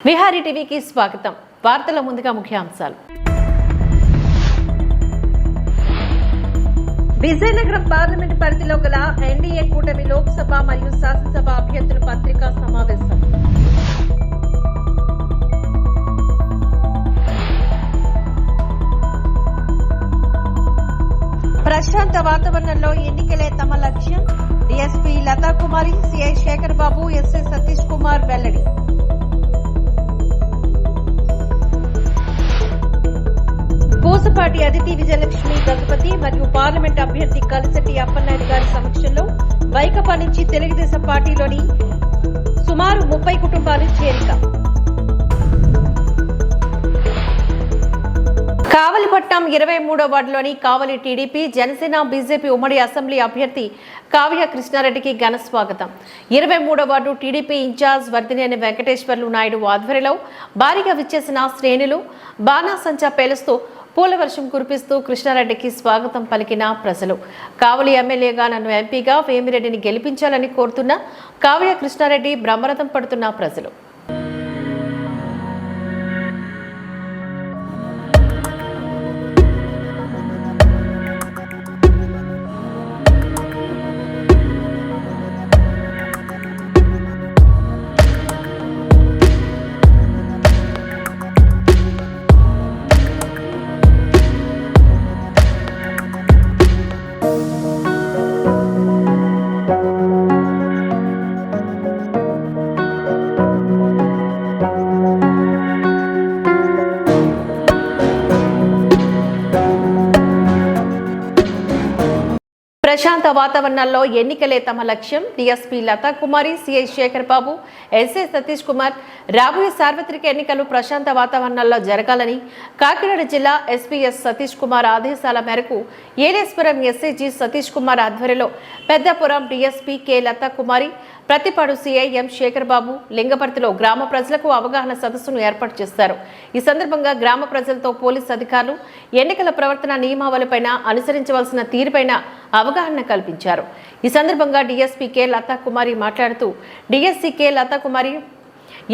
విహారీ టీవీకి స్వాగతం. వార్తల ముందుగా ముఖ్యాంశాలు. విజయనగరం పార్లమెంట్ పరిధిలో గల ఎన్డీఏ కూటమి లోక్సభ మరియు శాసనసభ అభ్యర్థుల పత్రికా సమావేశం. ప్రశాంత వాతావరణంలో ఎన్నికలే తమ లక్ష్యం. డీఎస్పీ లతా కుమారి, సిఐ శేఖర్ బాబు, ఎస్ఐ సతీష్ కుమార్ వెల్లడి. పూసపాటి అదితి విజయలక్ష్మి గజపతి మరియు పార్లమెంట్ అభ్యర్థి కలిశెట్టి అప్పలనాయుడు గారి సమక్షంలో వైకాపా నుంచి తెలుగుదేశం పార్టీలోని సుమారు 30 కుటుంబాలు చేరిక. కావలిపట్నం 23వ వార్డులోని కావలి టీడీపీ, జనసేన, బీజేపీ ఉమ్మడి అసెంబ్లీ అభ్యర్థి కావ్య కృష్ణారెడ్డికి ఘన స్వాగతం. 23వ వార్డు టీడీపీ ఇన్ఛార్జ్ వర్ధినేని వెంకటేశ్వర్లు నాయుడు ఆధ్వర్యంలో భారీగా విచ్చేసిన శ్రేణులు బాణాసంచా పేలుస్తూ పూలవర్షం కురిపిస్తూ కృష్ణారెడ్డికి స్వాగతం పలికిన ప్రజలు. కావలి ఎమ్మెల్యేగా నన్ను ఎంపీగా వేమిరెడ్డిని గెలిపించాలని కోరుతున్న కావ్య కృష్ణారెడ్డి బ్రహ్మరథం పడుతున్న ప్రజలు. ప్రశాంత వాతావరణంలో ఎన్నికలే తమ లక్ష్యం. డీఎస్పీ లతా కుమారి, సిఐ శేఖర్ బాబు, ఎస్ఐ సతీష్ కుమార్. రాబోయే సార్వత్రిక ఎన్నికలు ప్రశాంత వాతావరణంలో జరగాలని కాకినాడ జిల్లా ఎస్పీఎస్ సతీష్ కుమార్ ఆదేశాల మేరకు ఏలేశ్వరం ఎస్ఐజీ సతీష్ కుమార్ ఆధ్వర్యంలో పెద్దపురం డీఎస్పీ కె లతా కుమారి, ప్రతిపాడు సిఐ ఎం శేఖర్ బాబు లింగపర్తిలో గ్రామ ప్రజలకు అవగాహన సదస్సును ఏర్పాటు చేశారు. ఈ సందర్భంగా గ్రామ ప్రజలతో పోలీసు అధికారులు ఎన్నికల ప్రవర్తన నియమావళిపైన అనుసరించవలసిన తీరుపైన అవగాహన కల్పించారు. ఈ సందర్భంగా డీఎస్పీ కె లతా కుమారి మాట్లాడుతూ డీఎస్సీ కె లతా కుమారి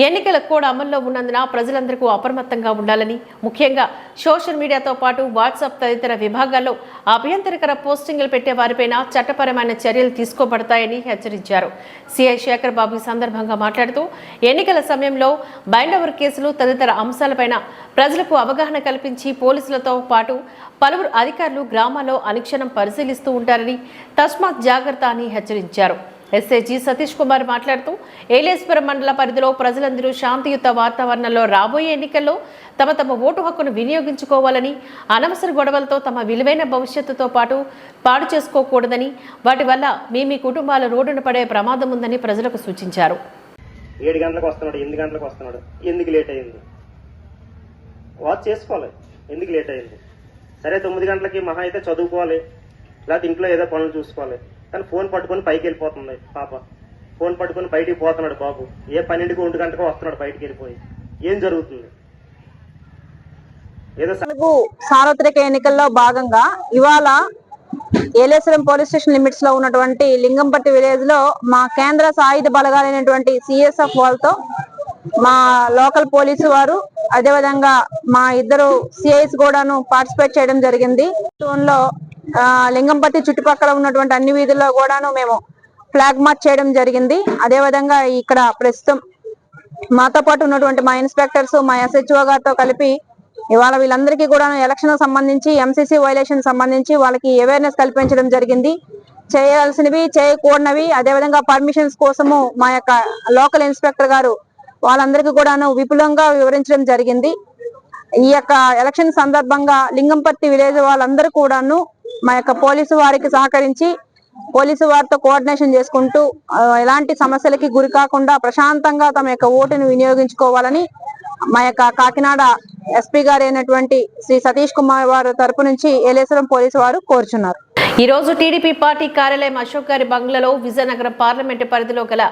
ఎన్నికల కోడ్ అమల్లో ఉన్నందున ప్రజలందరికీ అప్రమత్తంగా ఉండాలని, ముఖ్యంగా సోషల్ మీడియాతో పాటు వాట్సాప్ తదితర విభాగాల్లో అభ్యంతరకర పోస్టింగ్లు పెట్టే వారిపైన చట్టపరమైన చర్యలు తీసుకోబడతాయని హెచ్చరించారు. సిఐ శేఖర్ బాబు సందర్భంగా మాట్లాడుతూ ఎన్నికల సమయంలో బైండ్ ఓవర్ కేసులు తదితర అంశాలపైన ప్రజలకు అవగాహన కల్పించి పోలీసులతో పాటు పలువురు అధికారులు గ్రామాల్లో అనుక్షణం పరిశీలిస్తూ ఉంటారని, తస్మాత్ జాగ్రత్త అని హెచ్చరించారు. ఎస్ఐజీ సతీష్ కుమార్ మాట్లాడుతూ ఏలేశ్వరం మండల పరిధిలో ప్రజలందరూ శాంతియుత వాతావరణంలో రాబోయే ఎన్నికల్లో తమ తమ ఓటు హక్కును వినియోగించుకోవాలని, అనవసర గొడవలతో తమ విలువైన భవిష్యత్తుతో పాడు చేసుకోకూడదని, వాటి వల్ల మీ కుటుంబాల రోడ్డున పడే ప్రమాదం ఉందని ప్రజలకు సూచించారు. 7 గంటలకు వస్తున్నాడు, 8 గంటలకు వస్తున్నాడు, ఎందుకు లేట్ అయింది? వాచ్ చేసుకోవాలి, ఎందుకు లేట్ అయింది? సరే 9 గంటలకి మహా అయితే చదువుకోవాలి, లేకపోతే ఇంట్లో ఏదో పనులు చూసుకోవాలి. కానీ ఫోన్ పట్టుకొని పైకి వెళ్ళిపోతుంది పాప. ఫోన్ పట్టుకొని బయటికి పోతున్నాడు బాబు. 12కి 1 గంటకు వస్తున్నాడు బయటికి వెళ్ళిపోయి. ఏం జరుగుతుంది? ఏదో సార్వత్రిక ఎన్నికల్లో భాగంగా ఇవాళ ఏలేశ్వరం పోలీస్ స్టేషన్ లిమిట్స్ లో ఉన్నటువంటి లింగంపట్టి విలేజ్ లో మా కేంద్ర సాయుధ బలగాలైనటువంటి సిఎస్ఎఫ్ వాళ్ళతో మా లోకల్ పోలీసు వారు, అదేవిధంగా మా ఇద్దరు సిఐస్ కూడాను పార్టిసిపేట్ చేయడం జరిగింది. లో లింగంపట్టి చుట్టుపక్కల ఉన్నటువంటి అన్ని వీధుల్లో కూడాను మేము ఫ్లాగ్ మార్చ్ చేయడం జరిగింది. అదేవిధంగా ఇక్కడ ప్రస్తుతం మాతో పాటు ఉన్నటువంటి మా ఇన్స్పెక్టర్స్, మా ఎస్హెచ్ఓ గారితో కలిపి ఇవాళ వీళ్ళందరికీ కూడా ఎలక్షన్ సంబంధించి, ఎంసీసీ వైలేషన్ సంబంధించి వాళ్ళకి అవేర్నెస్ కల్పించడం జరిగింది. చేయాల్సినవి, చేయకూడనివి, అదేవిధంగా పర్మిషన్స్ కోసము మా యొక్క లోకల్ ఇన్స్పెక్టర్ గారు వాళ్ళందరికీ కూడాను విపులంగా వివరించడం జరిగింది. ఈ యొక్క ఎలక్షన్ సందర్భంగా లింగంపట్టి విలేజ్ వాళ్ళందరూ కూడాను మా యొక్క పోలీసు వారికి సహకరించి పోలీసు వారితో కోఆర్డినేషన్ చేసుకుంటూ ఎలాంటి సమస్యలకి గురి కాకుండా ప్రశాంతంగా తమ యొక్క ఓటును వినియోగించుకోవాలని మా యొక్క కాకినాడ ఎస్పీ గారు అయినటువంటి శ్రీ సతీష్ కుమార్ వారి తరపు నుంచి ఏలేశ్వరం పోలీసు వారు కోరుచున్నారు. ఈ రోజు టీడీపీ పార్టీ కార్యాలయం అశోక్ గారి బంగ్లాలో విజయనగరం పార్లమెంటు పరిధిలో గల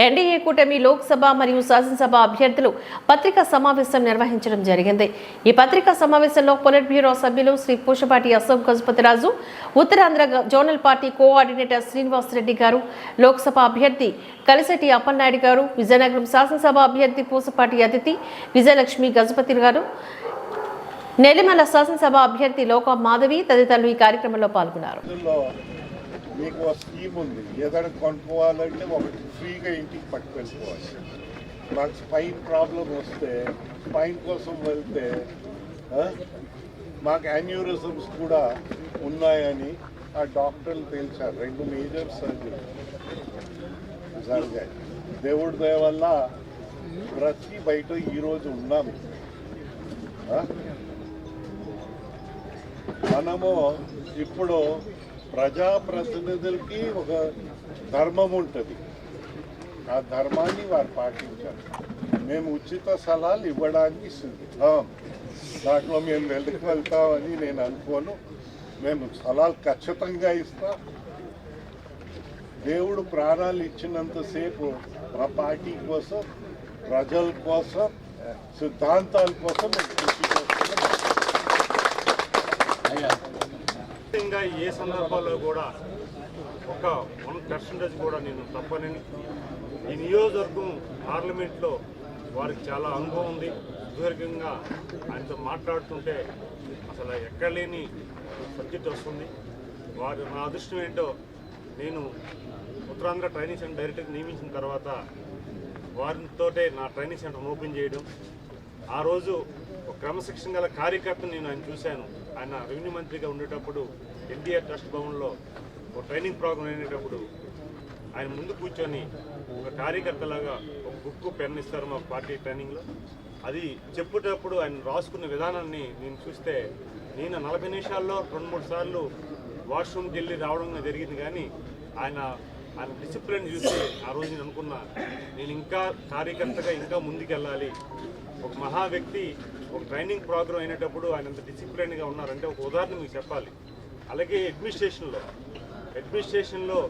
ఎన్డీఏ కూటమి లోక్సభ మరియు శాసనసభ అభ్యర్థులు పత్రికా సమావేశం నిర్వహించడం జరిగింది. ఈ పత్రికా సమావేశంలో పొలిట్ బ్యూరో సభ్యులు Shri Pusapati Ashok Gajapathiraju, Uttarandhra zonal party coordinator Srinivas Reddy గారు, లోక్సభ అభ్యర్థి కలిశెట్టి అప్పలనాయుడు గారు, విజయనగరం శాసనసభ అభ్యర్థి పూసపాటి అతిథి విజయలక్ష్మి గజపతి గారు, నెల్లిమల శాసనసభ అభ్యర్థి లోక మాధవి తదితరులు ఈ కార్యక్రమంలో పాల్గొన్నారు. మీకు ఒక స్కీమ్ ఉంది, ఏదైనా కొనుక్కోవాలంటే ఒకటి ఫ్రీగా ఇంటికి పట్టుకెళ్ళిపోవాలి. మాకు స్పైన్ ప్రాబ్లం వస్తే స్పైన్ కోసం వెళ్తే మాకు యాన్యూరిజమ్స్ కూడా ఉన్నాయని ఆ డాక్టర్లు తెలిసారు. 2 మేజర్ సర్జరీ జరిగాయి. దేవుడి దయ వల్ల బ్రతికి బయట ఈరోజు ఉన్నాము. మనము ఇప్పుడు ప్రజాప్రతినిధులకి ఒక ధర్మం ఉంటుంది, ఆ ధర్మాన్ని వారు పాటించారు. మేము ఉచిత సలహాలు ఇవ్వడానికి సిద్ధం, దాంట్లో మేము వెళ్తామని నేను అనుకోను. మేము సలహాలు ఖచ్చితంగా ఇస్తాం. దేవుడు ప్రాణాలు ఇచ్చినంతసేపు మా పార్టీ కోసం, ప్రజల కోసం, సిద్ధాంతాల కోసం ఏ సందర్భాల్లో కూడా ఒక 1% కూడా నేను తప్పని ఈ నియోజకవర్గం పార్లమెంట్లో వారికి చాలా అనుభవం ఉంది. సుదీర్ఘంగా ఆయనతో మాట్లాడుతుంటే అసలు ఎక్కడ లేని సబ్జెక్ట్ వస్తుంది. వారు నా అదృష్టం ఏంటో, నేను ఉత్తరాంధ్ర ట్రైనింగ్ సెంటర్ డైరెక్టర్గా నియమించిన తర్వాత వారితోటే నా ట్రైనింగ్ సెంటర్ ఓపెన్ చేయడం, ఆ రోజు ఒక క్రమశిక్షణ గల కార్యకర్తను నేను ఆయన చూశాను. ఆయన రెవెన్యూ మంత్రిగా ఉండేటప్పుడు ఎన్టీఆర్ ట్రస్ట్ భవన్లో ఒక ట్రైనింగ్ ప్రోగ్రాం అయినప్పుడు ఆయన ముందు కూర్చొని ఒక కార్యకర్తలాగా ఒక బుక్ పెన్ ఇస్తారు మా పార్టీ ట్రైనింగ్లో. అది చెప్పేటప్పుడు ఆయన రాసుకున్న విధానాన్ని నేను చూస్తే, నేను 40 నిమిషాల్లో 2-3 సార్లు వాష్రూమ్కి వెళ్ళి రావడం జరిగింది. కానీ ఆయన డిసిప్లిన్ చూసి ఆ రోజు నేను అనుకున్నా, నేను ఇంకా కార్యకర్తగా ఇంకా ముందుకెళ్ళాలి. ఒక మహా వ్యక్తి ఒక ట్రైనింగ్ ప్రోగ్రాం అయినప్పుడు ఆయన అంత డిసిప్లిన్గా ఉన్నారంటే ఒక ఉదాహరణ మీకు చెప్పాలి. అలాగే అడ్మినిస్ట్రేషన్లో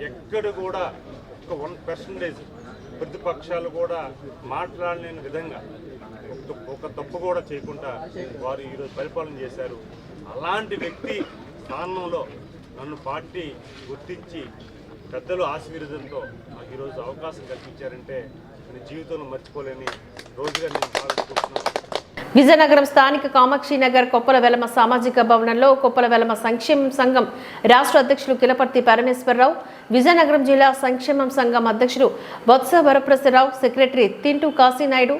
ఎక్కడ కూడా ఒక 1% ప్రతిపక్షాలు కూడా మాట్లాడలేని విధంగా ఒక తప్పు కూడా చేయకుండా వారు ఈరోజు పరిపాలన చేశారు. అలాంటి వ్యక్తి స్థానంలో నన్ను పార్టీ గుర్తించి పెద్దలు ఆశీర్వాదంతో నాకు ఈరోజు అవకాశం కల్పించారంటే నేను జీవితంలో మర్చిపోలేని రోజుగా నేను భావిస్తున్నాను. విజయనగరం స్థానిక కామాక్షి నగర్ కొప్పల వెలమ సామాజిక భవనంలో కొప్పల వెలమ సంక్షేమ సంఘం రాష్ట్ర అధ్యక్షులు కిలపర్తి పరమేశ్వరరావు, విజయనగరం జిల్లా సంక్షేమ సంఘం అధ్యక్షులు బొత్స వరప్రసాదరావు, సెక్రటరీ తింటూ కాశీనాయుడు,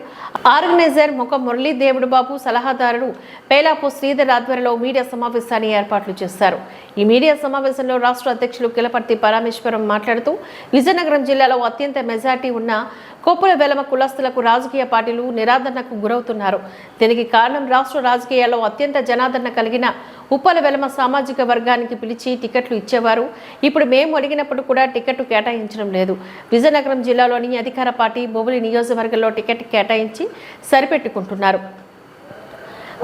ఆర్గనైజర్ ముఖ మురళీ దేవుడు బాబు, సలహాదారుడు పేలాపు శ్రీధర్ ఆధ్వర్యంలో మీడియా సమావేశాన్ని ఏర్పాట్లు చేశారు. ఈ మీడియా సమావేశంలో రాష్ట్ర అధ్యక్షులు కిలపర్తి పరమేశ్వరం మాట్లాడుతూ, విజయనగరం జిల్లాలో అత్యంత మెజార్టీ ఉన్న కొప్పుల వెలమ కులస్తులకు రాజకీయ పార్టీలు నిరాదరణకు గురవుతున్నారు. దీనికి కారణం రాష్ట్ర రాజకీయాల్లో అత్యంత జనాదరణ కలిగిన ఉప్పల వెలమ సామాజిక వర్గానికి పిలిచి టికెట్లు ఇచ్చేవారు. ఇప్పుడు మేము అడిగినప్పుడు కూడా టికెట్ కేటాయించడం లేదు. విజయనగరం జిల్లాలోని అధికార పార్టీ బొబ్బిలి నియోజకవర్గంలో టికెట్ కేటాయించి సరిపెట్టుకుంటున్నారు.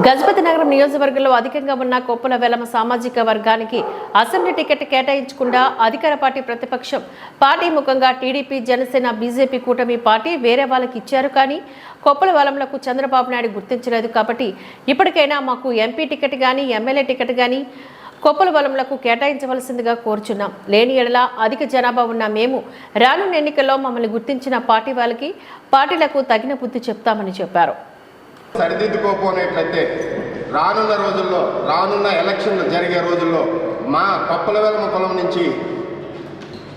గజపతి నగరం నియోజకవర్గంలో అధికంగా ఉన్న కొప్పుల వెలమ సామాజిక వర్గానికి అసెంబ్లీ టికెట్ కేటాయించకుండా అధికార పార్టీ ప్రతిపక్షం పార్టీ ముఖంగా టీడీపీ, జనసేన, బీజేపీ కూటమి పార్టీ వేరే వాళ్ళకి ఇచ్చారు. కానీ కొప్పుల వెలమలకు చంద్రబాబు నాయుడు గుర్తించలేదు. కాబట్టి ఇప్పటికైనా మాకు ఎంపీ టికెట్ కానీ ఎమ్మెల్యే టికెట్ కానీ కొప్పుల వెలమలకు కేటాయించవలసిందిగా కోరుచున్నాం. లేని ఎడల అధిక జనాభా ఉన్న మేము రానున్న ఎన్నికల్లో మమ్మల్ని గుర్తించిన పార్టీ వాళ్ళకి పార్టీలకు తగిన బుద్ధి చెప్తామని చెప్పారు. సరిదిద్దుకోపోయినట్లయితే రానున్న రోజుల్లో, రానున్న ఎలక్షన్లు జరిగే రోజుల్లో మా కొప్పల వెలమ కులం నుంచి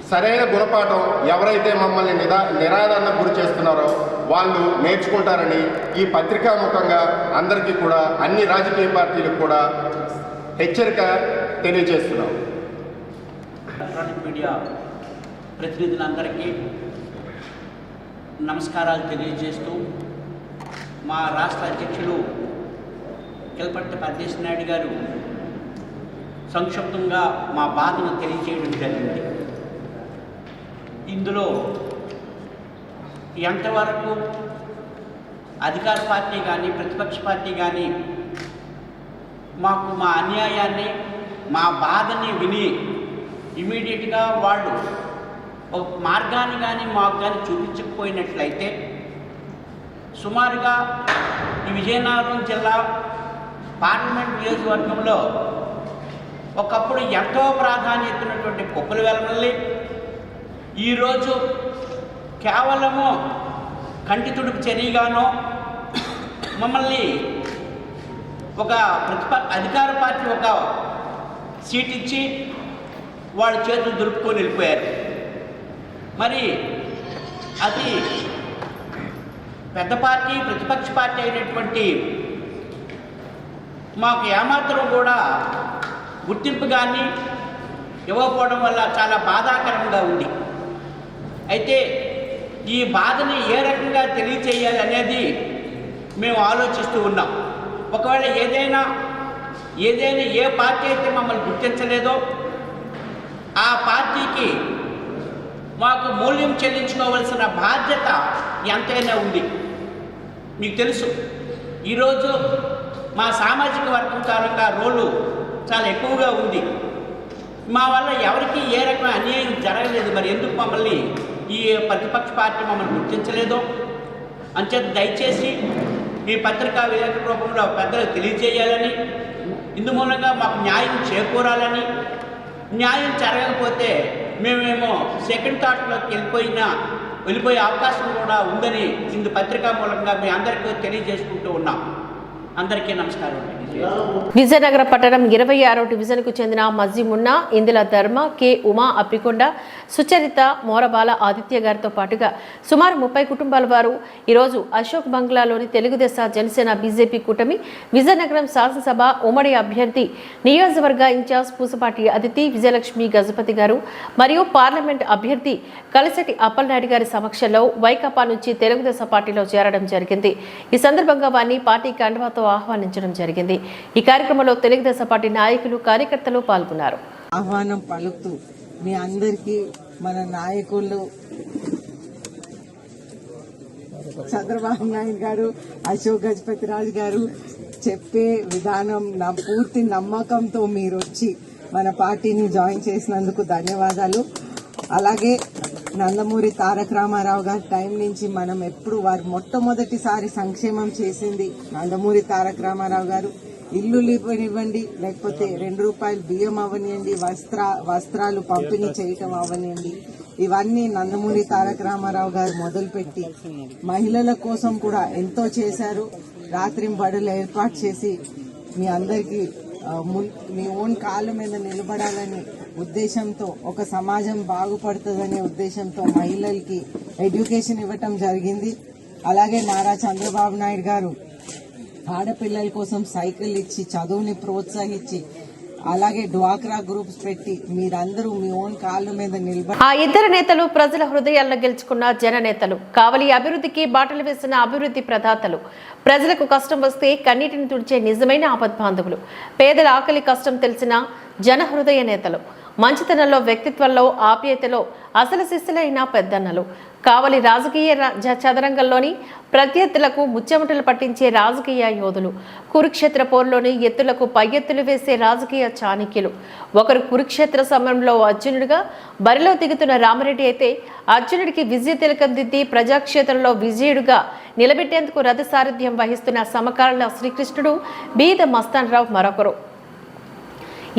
సరైన గుణపాఠం ఎవరైతే మమ్మల్ని నిరాదరణకు గురి చేస్తున్నారో వాళ్ళు నేర్చుకుంటారని ఈ పత్రికాముఖంగా అందరికీ కూడా, అన్ని రాజకీయ పార్టీలకు కూడా హెచ్చరిక తెలియజేస్తున్నాం. ఎలక్ట్రానిక్ మీడియా ప్రతినిధులందరికీ నమస్కారాలు తెలియజేస్తూ, మా రాష్ట్ర అధ్యక్షులు కిలపర్తి పరమేశ్వరనాయుడు గారు సంక్షిప్తంగా మా బాధను తెలియజేయడం జరిగింది. ఇందులో ఎంతవరకు అధికార పార్టీ కానీ ప్రతిపక్ష పార్టీ కానీ మాకు మా అన్యాయాన్ని, మా బాధని విని ఇమీడియట్గా వాళ్ళు ఒక మార్గాన్ని కానీ మాకు కానీ చూపించకపోయినట్లయితే సుమారుగా ఈ విజయనగరం జిల్లా పార్లమెంట్ నియోజకవర్గంలో ఒకప్పుడు ఎంతో ప్రాధాన్యత ఉన్నటువంటి కొప్పుల వెలమల్లి ఈరోజు కేవలము కంటి తుడుపు చర్యగానో మమ్మల్ని ఒక అధికార పార్టీ ఒక సీట్ ఇచ్చి వాళ్ళ చేతులు దులుపుకొని వెళ్ళిపోయారు. మరి అది పెద్ద పార్టీ ప్రతిపక్ష పార్టీ అయినటువంటి మాకు ఏమాత్రం కూడా గుర్తింపు కానీ ఇవ్వకపోవడం వల్ల చాలా బాధాకరంగా ఉంది. అయితే ఈ బాధని ఏ రకంగా తెలియచేయాలి అనేది మేము ఆలోచిస్తూ ఉన్నాం. ఒకవేళ ఏదైనా ఏ పార్టీ అయితే మమ్మల్ని గుర్తించలేదో ఆ పార్టీకి మాకు మూల్యం చెల్లించుకోవాల్సిన బాధ్యత ఎంతైనా ఉంది. మీకు తెలుసు ఈరోజు మా సామాజిక వర్గం కారణంగా రోలు చాలా ఎక్కువగా ఉంది. మా వల్ల ఎవరికి ఏ రకమైన అన్యాయం జరగలేదు. మరి ఎందుకు మమ్మల్ని ఈ ప్రతిపక్ష పార్టీ మమ్మల్ని గుర్తించలేదో అంచేత దయచేసి మీ పత్రికా విలేకరుల రూపంలో పెద్దలకు తెలియజేయాలని, ఇందు మూలంగా మాకు న్యాయం చేకూరాలని, న్యాయం జరగకపోతే మేమేమో సెకండ్ థాట్లోకి వెళ్ళిపోయే అవకాశం కూడా ఉందని ఇందు పత్రికా మూలంగా మీ అందరికీ తెలియజేసుకుంటూ ఉన్నాం. అందరికీ నమస్కారం. విజయనగరం పట్టణం 26వ డివిజన్కు చెందిన మజ్జిమున్నా, ఇందుల ధర్మ, కె ఉమా, అప్పికొండ, సుచరిత, మోరబాల ఆదిత్య గారితో పాటుగా సుమారు 30 కుటుంబాల వారు ఈరోజు అశోక్ బంగ్లాలోని తెలుగుదేశం జనసేన బీజేపీ కూటమి విజయనగరం శాసనసభ ఉమ్మడి అభ్యర్థి నియోజకవర్గ ఇన్ఛార్జ్ పూసపాటి అదితి విజయలక్ష్మి గజపతి గారు మరియు పార్లమెంట్ అభ్యర్థి కలిసటి అప్పలనాయుడు గారి సమక్షంలో వైకాపా నుంచి తెలుగుదేశం పార్టీలో చేరడం జరిగింది. ఈ సందర్భంగా వారిని పార్టీ కండువాతో ఆహ్వానించడం జరిగింది. ఈ కార్యక్రమంలో తెలుగుదేశం పార్టీ నాయకులు, కార్యకర్తలు పాల్గొన్నారు. ఆహ్వానం పలుకుతూ మీ అందరికీ మన నాయకులు చంద్రబాబు నాయుడు గారు, అశోక్ గజపతి రాజు గారు చెప్పే విధానం నా పూర్తి నమ్మకంతో మీరు వచ్చి మన పార్టీని జాయిన్ చేసినందుకు ధన్యవాదాలు. అలాగే నందమూరి తారక రామారావు గారి టైం నుంచి మనం ఎప్పుడు వారు మొట్టమొదటిసారి సంక్షేమం చేసింది నందమూరి తారక రామారావు గారు. ఇల్లు ఇవ్వనివ్వండి, లేకపోతే 2 రూపాయలు బియ్యం అవ్వనివ్వండి, వస్త్రాలు పంపిణీ చేయటం అవ్వనివ్వండి, ఇవన్నీ నందమూరి తారక రామారావు గారు మొదలుపెట్టి మహిళల కోసం కూడా ఎంతో చేశారు. రాత్రింబడులు ఏర్పాటు చేసి మీ అందరికీ మీ ఓన్ కాళ్ళ మీద నిలబడాలని ఉద్దేశంతో, ఒక సమాజం బాగుపడుతుందనే ఉద్దేశంతో మహిళలకి ఎడ్యుకేషన్ ఇవ్వటం జరిగింది. అలాగే నారా చంద్రబాబు నాయుడు గారు ఆడపిల్లల కోసం సైకిల్ ఇచ్చి చదువుని ప్రోత్సహించి, అలాగే డ్వాక్రా గ్రూప్స్ పెట్టి మీరందరూ మీ ఓన్ కాళ్ళ మీద నిలబడి ఆ ఇద్దరు నేతలు ప్రజల హృదయాలను గెలుచుకున్న జననేతలు, కావలి అభివృద్ధికి బాటలు వేసిన అభివృద్ధి ప్రదాతలు, ప్రజలకు కష్టం వస్తే కన్నీటిని తుడిచే నిజమైన ఆపద్బాంధవులు, పేదల ఆకలి కష్టం తెలిసిన జన హృదయ నేతలు, మంచితనంలో, వ్యక్తిత్వంలో, ఆప్యాయతలో అసలు శిస్సులైన పెద్దన్నలు, కావలి రాజకీయ చదరంగంలోని ప్రత్యర్థులకు ముచ్చెమటలు పట్టించే రాజకీయ యోధులు, కురుక్షేత్ర పోరులోని ఎత్తులకు పై ఎత్తులు వేసే రాజకీయ చాణక్యులు. ఒకరు కురుక్షేత్ర సమయంలో అర్జునుడిగా బరిలో దిగుతున్న రామరెడ్డి అయితే, అర్జునుడికి విజయ తిలకం దిద్ది ప్రజాక్షేత్రంలో విజయుడుగా నిలబెట్టేందుకు రథసారథ్యం వహిస్తున్న సమకాలీన శ్రీకృష్ణుడు బీద మస్తాన్ రావు మరొకరు.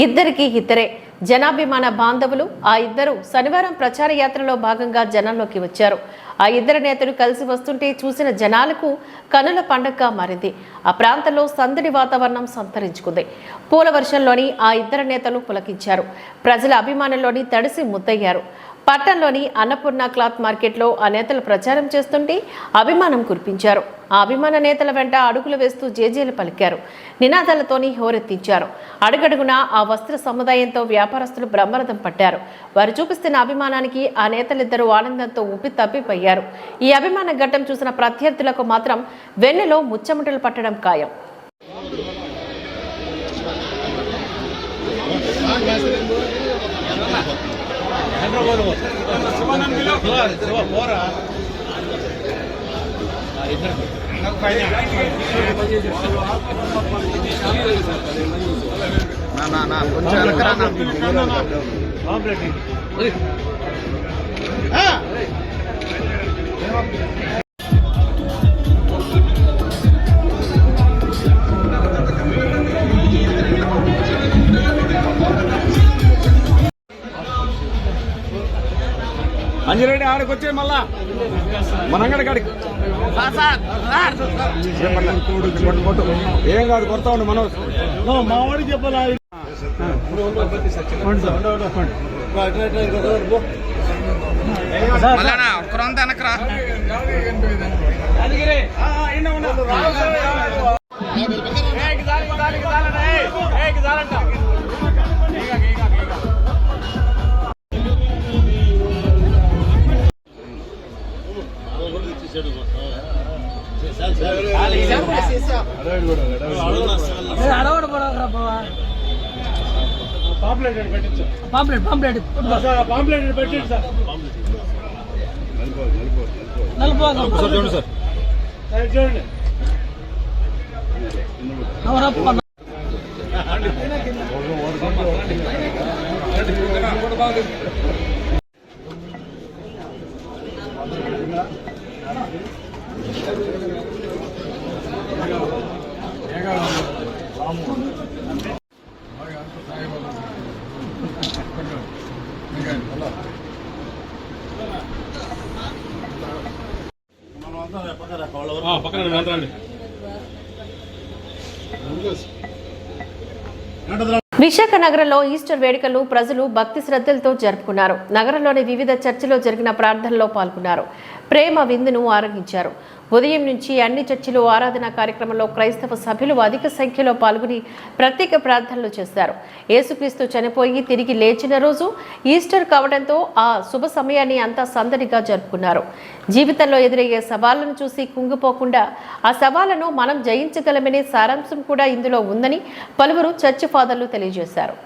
ఇద్దరికి ఇద్దరే జనాభిమాన బాంధవులు. ఆ ఇద్దరు శనివారం ప్రచార యాత్రలో భాగంగా జనంలోకి వచ్చారు. ఆ ఇద్దరు నేతలు కలిసి వస్తుంటే చూసిన జనాలకు కనుల పండగగా మారింది. ఆ ప్రాంతంలో సందడి వాతావరణం సంతరించుకుంది. పూల వర్షంలోని ఆ ఇద్దరు నేతలు పులకించారు. ప్రజల అభిమానంలోని తడిసి ముద్దయ్యారు. పట్టణంలోని అన్నపూర్ణ క్లాత్ మార్కెట్లో ఆ నేతలు ప్రచారం చేస్తుంటే అభిమానం కురిపించారు. ఆ అభిమాన నేతల వెంట అడుగులు వేస్తూ జేజేలు పలికారు. నినాదాలతోని హోరెత్తించారు. అడుగడుగునా ఆ వస్త్ర సముదాయంతో వ్యాపారస్తులు బ్రహ్మరథం పట్టారు. వారు చూపిస్తున్న అభిమానానికి ఆ నేతలిద్దరూ ఆనందంతో ఊపి తప్పిపోయారు. ఈ అభిమాన ఘట్టం చూసిన ప్రత్యర్థులకు మాత్రం వెన్నెలో ముచ్చమటలు పట్టడం ఖాయం. అంజిరెడ్డి ఆడికి వచ్చే మళ్ళా మన అంగడి కాడికి ఏం కాదు కొడతా ఉండు మనోజ్ మా వాడికి చెప్పాలా ఒక్కరంతా వెనకరా పాంప్లెట్ పెట్టండి సార్ చూడండి సార్ చూడండి పక్కన విశాఖ నగరంలో ఈస్టర్ వేడుకలు ప్రజలు భక్తి శ్రద్ధలతో జరుపుకున్నారు. నగరంలోని వివిధ చర్చిలో జరిగిన ప్రార్థనలో పాల్గొన్నారు. ప్రేమ విందును ఆరగించారు. ఉదయం నుంచి అన్ని చర్చిలు ఆరాధన కార్యక్రమంలో క్రైస్తవ సభ్యులు అధిక సంఖ్యలో పాల్గొని ప్రత్యేక ప్రార్థనలు చేశారు. యేసుక్రీస్తు చనిపోయి తిరిగి లేచిన రోజు ఈస్టర్ కావడంతో ఆ శుభ సమయాన్ని అంతా సందడిగా జరుపుకున్నారు. జీవితంలో ఎదురయ్యే సవాళ్లను చూసి కుంగిపోకుండా ఆ సవాళ్లను మనం జయించగలమనే సారాంశం కూడా ఇందులో ఉందని పలువురు చర్చి ఫాదర్లు తెలియజేశారు.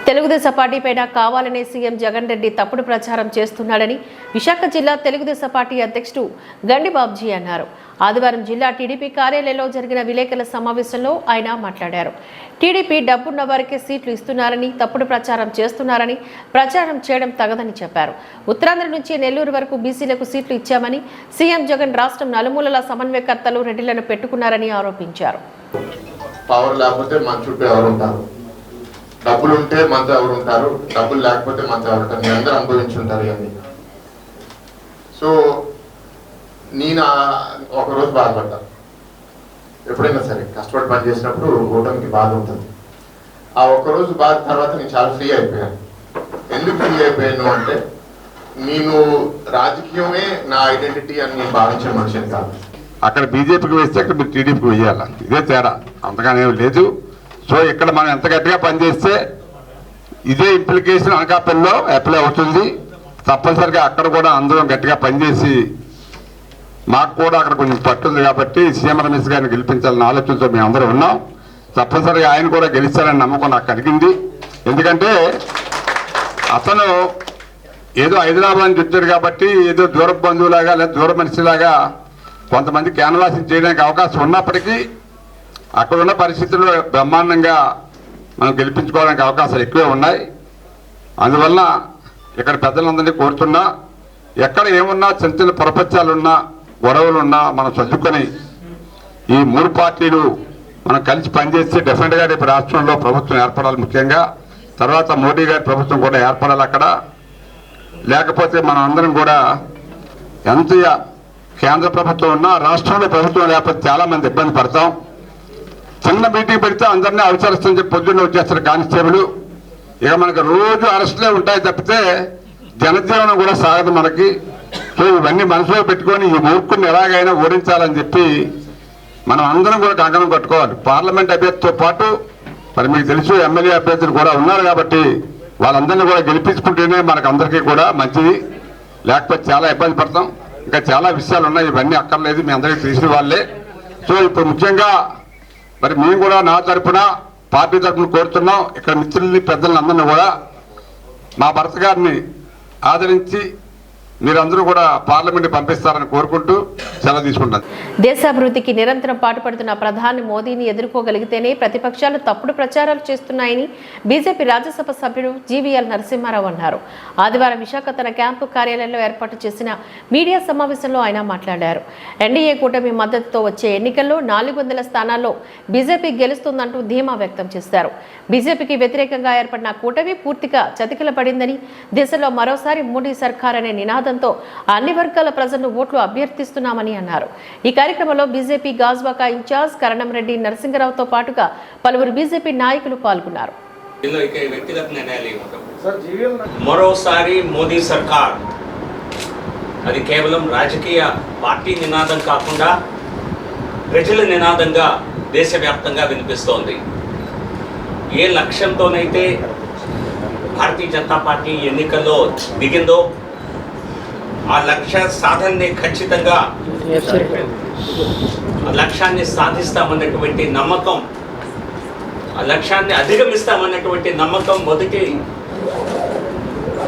తెలుగుదేశం పార్టీపైన కావాలనే సీఎం జగన్ రెడ్డి తప్పుడు ప్రచారం చేస్తున్నాడని విశాఖ జిల్లా తెలుగుదేశం పార్టీ అధ్యక్షుడు గండి బాబ్జీ అన్నారు. ఆదివారం జిల్లా టీడీపీ కార్యాలయంలో జరిగిన విలేకరుల సమావేశంలో ఆయన మాట్లాడారు. టీడీపీ డబ్బున్న వారికి సీట్లు ఇస్తున్నారని, తప్పుడు ప్రచారం చేస్తున్నారని, ప్రచారం చేయడం తగదని చెప్పారు. ఉత్తరాంధ్ర నుంచి నెల్లూరు వరకు బీసీలకు సీట్లు ఇచ్చామని, సీఎం జగన్ రాష్ట్రం నలుమూలల సమన్వయకర్తలు రెడ్డిలను పెట్టుకున్నారని ఆరోపించారు. పవర్ లేకపోతే మన చుట్టూ ఎవరు ఉంటారు, డబ్బులు ఉంటే మనతో ఎవరు ఉంటారు, డబ్బులు లేకపోతే మనతో ఎవరు ఉంటారు, అందరూ అనుభవించుంటారు ఇవన్నీ. సో నేను ఒకరోజు బాధపడ్డా. ఎప్పుడైనా సరే కష్టపడి పని చేసినప్పుడు ఓటమికి బాధ ఉంటుంది. ఆ ఒక్కరోజు బాధ తర్వాత నేను చాలా ఫ్రీ అయిపోయాను. ఎందుకు ఫ్రీ అయిపోయాను అంటే నేను రాజకీయమే నా ఐడెంటిటీ అని నేను భావించిన మనిషిని కాదు. అక్కడ బీజేపీకి వేస్తే ఇక్కడ మీరు టీడీపీకి వేయాలి, ఇదే తేడా, అంతగానేం లేదు. సో ఇక్కడ మనం ఎంత గట్టిగా పనిచేస్తే ఇదే ఇంప్లికేషన్ అనకాపల్లిలో అప్లై అవుతుంది. తప్పనిసరిగా అక్కడ కూడా అందరం గట్టిగా పనిచేసి, మాకు కూడా అక్కడ కొంచెం పట్టుంది కాబట్టి సీఎం రమేష్ గారిని గెలిపించాలని ఆలోచనతో మేము అందరూ ఉన్నాం. తప్పనిసరిగా ఆయన కూడా గెలిస్తారని నమ్మకం నాకు కలిగింది. ఎందుకంటే అతను ఏదో హైదరాబాద్ చెప్తాడు కాబట్టి ఏదో దూర బంధువులాగా లేదా దూర మనిషిలాగా కొంతమంది క్యాన్వాసింగ్ చేయడానికి అవకాశం ఉన్నప్పటికీ అక్కడ ఉన్న పరిస్థితుల్లో బ్రహ్మాండంగా మనం గెలిపించుకోవడానికి అవకాశాలు ఎక్కువే ఉన్నాయి. అందువల్ల ఇక్కడ పెద్దలందరినీ కోరుతున్నా, ఎక్కడ ఏమున్నా చిన్న చిన్న పొరపచ్చాలున్నా గొడవలున్నా మనం చదువుకొని ఈ మూడు పార్టీలు మనం కలిసి పనిచేస్తే డెఫినెట్గా రేపు రాష్ట్రంలో ప్రభుత్వం ఏర్పడాలి. ముఖ్యంగా తర్వాత మోడీ గారి ప్రభుత్వం కూడా ఏర్పడాలి అక్కడ. లేకపోతే మనం అందరం కూడా ఎంత కేంద్ర ప్రభుత్వం ఉన్నా రాష్ట్రంలో ప్రభుత్వం లేకపోతే చాలా మంది ఇబ్బంది పడతాం. చిన్న మీటింగ్ పెడితే అందరినీ అవసరస్తని చెప్పి పొద్దున్నే వచ్చేస్తారు కానిస్టేబుల్. ఇక మనకు రోజు అరెస్టులే ఉంటాయి తప్పితే జనజీవనం కూడా సాగదు మనకి. సో ఇవన్నీ మనసులో పెట్టుకొని ఈ మూర్ఖుని ఎలాగైనా ఓడించాలని చెప్పి మనం అందరం కూడా కంకణం కట్టుకోవాలి. పార్లమెంట్ అభ్యర్థితో పాటు మరి మీకు తెలుసు ఎమ్మెల్యే అభ్యర్థులు కూడా ఉన్నారు కాబట్టి వాళ్ళందరినీ కూడా గెలిపించుకుంటేనే మనకు అందరికీ కూడా మంచిది. లేకపోతే చాలా ఇబ్బంది పడతాం. ఇంకా చాలా విషయాలు ఉన్నాయి, ఇవన్నీ అక్కర్లేదు, మీ అందరికీ తెలిసిన వాళ్ళే. సో ఇప్పుడు ముఖ్యంగా మరి మేము కూడా నా తరఫున పార్టీ తరఫున కోరుతున్నాం. ఇక్కడ మిత్రుల్ని పెద్దలని అందరినీ కూడా మా భరత్ గారిని ఆదరించి మీరందరూ కూడా పార్లమెంట్ పంపిస్తారని కోరుకుంటూ సెలవు తీసుకుంటాను. దేశాభివృద్ధికి నిరంతరం పాటుపడుతున్న ప్రధాని మోదీని ఎదుర్కోగలిగితేనే ప్రతిపక్షాలు తప్పుడు ప్రచారాలు చేస్తున్నాయని బీజేపీ రాజ్యసభ సభ్యుడు జీవీఎల్ నరసింహారావు అన్నారు. ఆదివారం విశాఖ తన క్యాంపు కార్యాలయంలో ఏర్పాటు చేసిన మీడియా సమావేశంలో ఆయన మాట్లాడారు. ఎన్డీఏ కూటమి మద్దతుతో వచ్చే ఎన్నికల్లో 400 స్థానాల్లో బీజేపీ గెలుస్తుందంటూ ధీమా వ్యక్తం చేశారు. బీజేపీకి వ్యతిరేకంగా ఏర్పడిన కూటమి పూర్తిగా చతికిలపడిందని, దేశంలో మరోసారి మోడీ సర్కార్ అనే నినాదంతో అన్ని వర్గాల ప్రజలను ఓట్లు అభ్యర్థిస్తున్నామని అన్నారు. ఈ కార్యక్రమంలో బీజేపీ గాజ్వాక ఇన్ఛార్జ్ కరణం రెడ్డి నరసింగరావుతో పాటుగా పలువురు బీజేపీ నాయకులు పాల్గొన్నారు. మరోసారి మోదీ సర్కార్ అది కేవలం రాజకీయ పార్టీ నినాదం కాకుండా ప్రజల నినాదంగా దేశవ్యాప్తంగా వినిపిస్తోంది. ఏ లక్ష్యంతోనైతే భారతీయ జనతా పార్టీ ఎన్నికల్లో దిగిందో ఆ లక్ష్య సాధనని ఖచ్చితంగా లక్ష్యాన్ని సాధిస్తామన్నటువంటి నమ్మకం, ఆ లక్ష్యాన్ని అధిగమిస్తామన్నటువంటి నమ్మకం మొదటి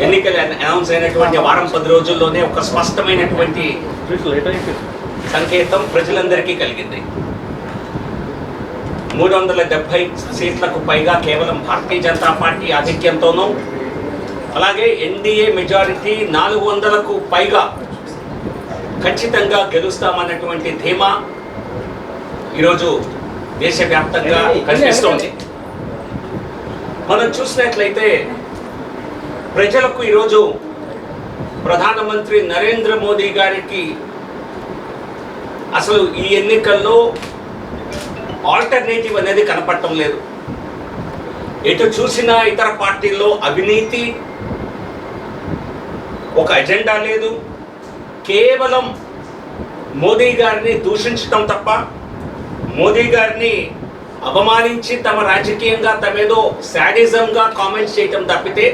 ఎన్నికలు అనౌన్స్ అయినటువంటి వారం 10 రోజుల్లోనే ఒక స్పష్టమైనటువంటి సంకేతం ప్రజలందరికీ కలిగింది. 370 సీట్లకు పైగా కేవలం భారతీయ జనతా పార్టీ ఆధిక్యంతోనూ, అలాగే ఎన్డీఏ మెజారిటీ 400కు పైగా ఖచ్చితంగా గెలుస్తామన్నటువంటి ధీమా ఈరోజు దేశవ్యాప్తంగా కనిపిస్తోంది. మనం చూసినట్లయితే ప్రజలకు ఈరోజు ప్రధానమంత్రి నరేంద్ర మోదీ గారికి అసలు ఈ ఎన్నికల్లో ఆల్టర్నేటివ్ అనేది కనపడటం లేదు. ఎటు చూసినా ఇతర పార్టీల్లో అవినీతి, ఒక ఎజెండా లేదు. కేవలం మోదీ గారిని దూషించడం తప్ప, మోదీ గారిని అవమానించి తమ రాజకీయంగా తమేదో శాడిజంగా కామెంట్స్ చేయటం తప్పితే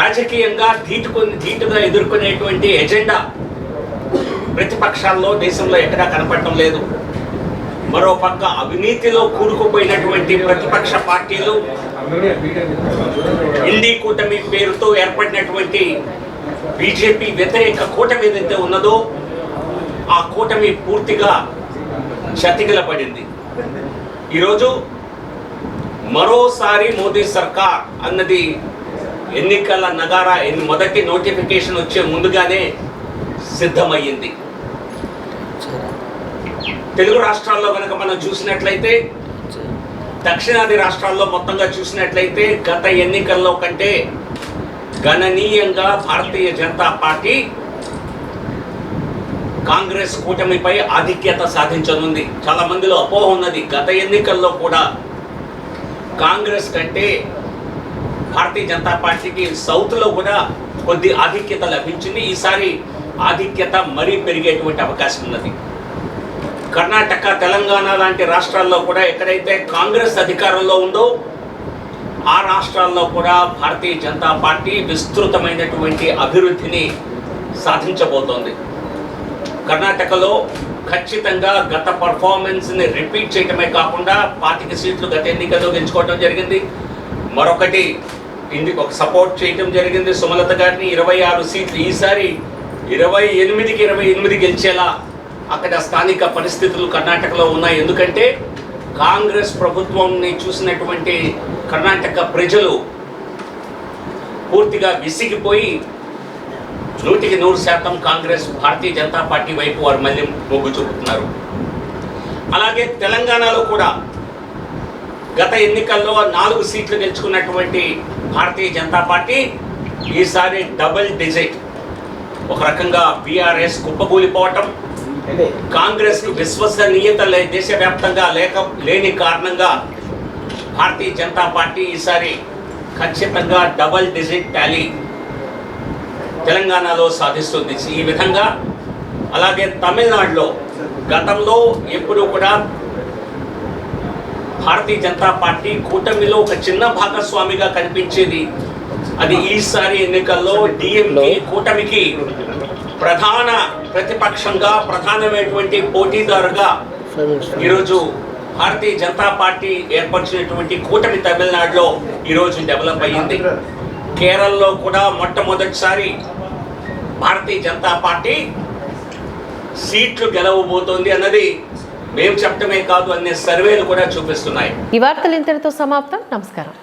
రాజకీయంగా ధీటుగా ఎదుర్కొనేటువంటి ఎజెండా ప్రతిపక్షాల్లో దేశంలో ఎక్కడా కనపడటం లేదు. మరోపక్క అవినీతిలో కూరుకుపోయినటువంటి ప్రతిపక్ష పార్టీలు, ఇండీ కూటమి పేరుతో ఏర్పడినటువంటి బీజేపీ వ్యతిరేక కూటమి ఏదైతే ఉన్నదో ఆ కూటమి పూర్తిగా చతికిలపడింది. ఈరోజు మరోసారి మోదీ సర్కార్ అన్నది ఎన్నికల నగారా మొదటి నోటిఫికేషన్ వచ్చే ముందుగానే సిద్ధమయ్యింది. తెలుగు రాష్ట్రాల్లో కనుక మనం చూసినట్లయితే, దక్షిణాది రాష్ట్రాల్లో మొత్తంగా చూసినట్లయితే గత ఎన్నికల్లో కంటే గణనీయంగా భారతీయ జనతా పార్టీ కాంగ్రెస్ కూటమిపై ఆధిక్యత సాధించనుంది. చాలా మందిలో అపోహ ఉన్నది, గత ఎన్నికల్లో కూడా కాంగ్రెస్ కంటే భారతీయ జనతా పార్టీకి సౌత్లో కూడా కొద్ది ఆధిక్యత లభించింది. ఈసారి ఆధిక్యత మరీ పెరిగేటువంటి అవకాశం ఉన్నది. కర్ణాటక, తెలంగాణ లాంటి రాష్ట్రాల్లో కూడా ఎక్కడైతే కాంగ్రెస్ అధికారంలో ఉందో ఆ రాష్ట్రాల్లో కూడా భారతీయ జనతా పార్టీ విస్తృతమైనటువంటి అభివృద్ధిని సాధించబోతోంది. కర్ణాటకలో ఖచ్చితంగా గత పర్ఫార్మెన్స్ని రిపీట్ చేయటమే కాకుండా 25 సీట్లు గత ఎన్నికల్లో గెలుచుకోవడం జరిగింది. మరొకటి ఒక సపోర్ట్ చేయటం జరిగింది సుమలత గారిని. 26 సీట్లు ఈసారి 28కి 28 గెలిచేలా అక్కడ స్థానిక పరిస్థితులు కర్ణాటకలో ఉన్నాయి. ఎందుకంటే కాంగ్రెస్ ప్రభుత్వంని చూసినటువంటి కర్ణాటక ప్రజలు పూర్తిగా విసిగిపోయి 100కి 100% కాంగ్రెస్, భారతీయ జనతా పార్టీ వైపు వారు మళ్ళీ మొగ్గు చూపుతున్నారు. అలాగే తెలంగాణలో కూడా గత ఎన్నికల్లో 4 సీట్లు గెలుచుకున్నటువంటి భారతీయ జనతా పార్టీ ఈసారి డబుల్ డిజిట్, ఒక రకంగా బీఆర్ఎస్ కుప్పకూలిపోవటం, కాంగ్రెస్ విశ్వసనీయత దేశవ్యాప్తంగా లేని కారణంగా భారతీయ జనతా పార్టీ ఈసారి ఖచ్చితంగా డబుల్ డిజిట్ టాలీ తెలంగాణలో సాధిస్తుంది. ఈ విధంగా అలాగే తమిళనాడులో గతంలో ఎప్పుడు కూడా భారతీయ జనతా పార్టీ కూటమిలో ఒక చిన్న భాగస్వామిగా కనిపించేది. అది ఈసారి ఎన్నికల్లో డిఎంకే కూటమికి ప్రధాన ప్రతిపక్షంగా, ప్రధానమైనటువంటి పోటీదారుగా ఈరోజు భారతీయ జనతా పార్టీ ఏర్పరిచినటువంటి కూటమి తమిళనాడులో ఈరోజు డెవలప్ అయ్యింది. కేరళలో కూడా మొట్టమొదటిసారి భారతీయ జనతా పార్టీ సీట్లు గెలవబోతోంది అన్నది మేము చెప్పడమే కాదు, అన్ని సర్వేలు కూడా చూపిస్తున్నాయి. ఈ వార్తలు ఇంతటితో సమాప్తం. నమస్కారం.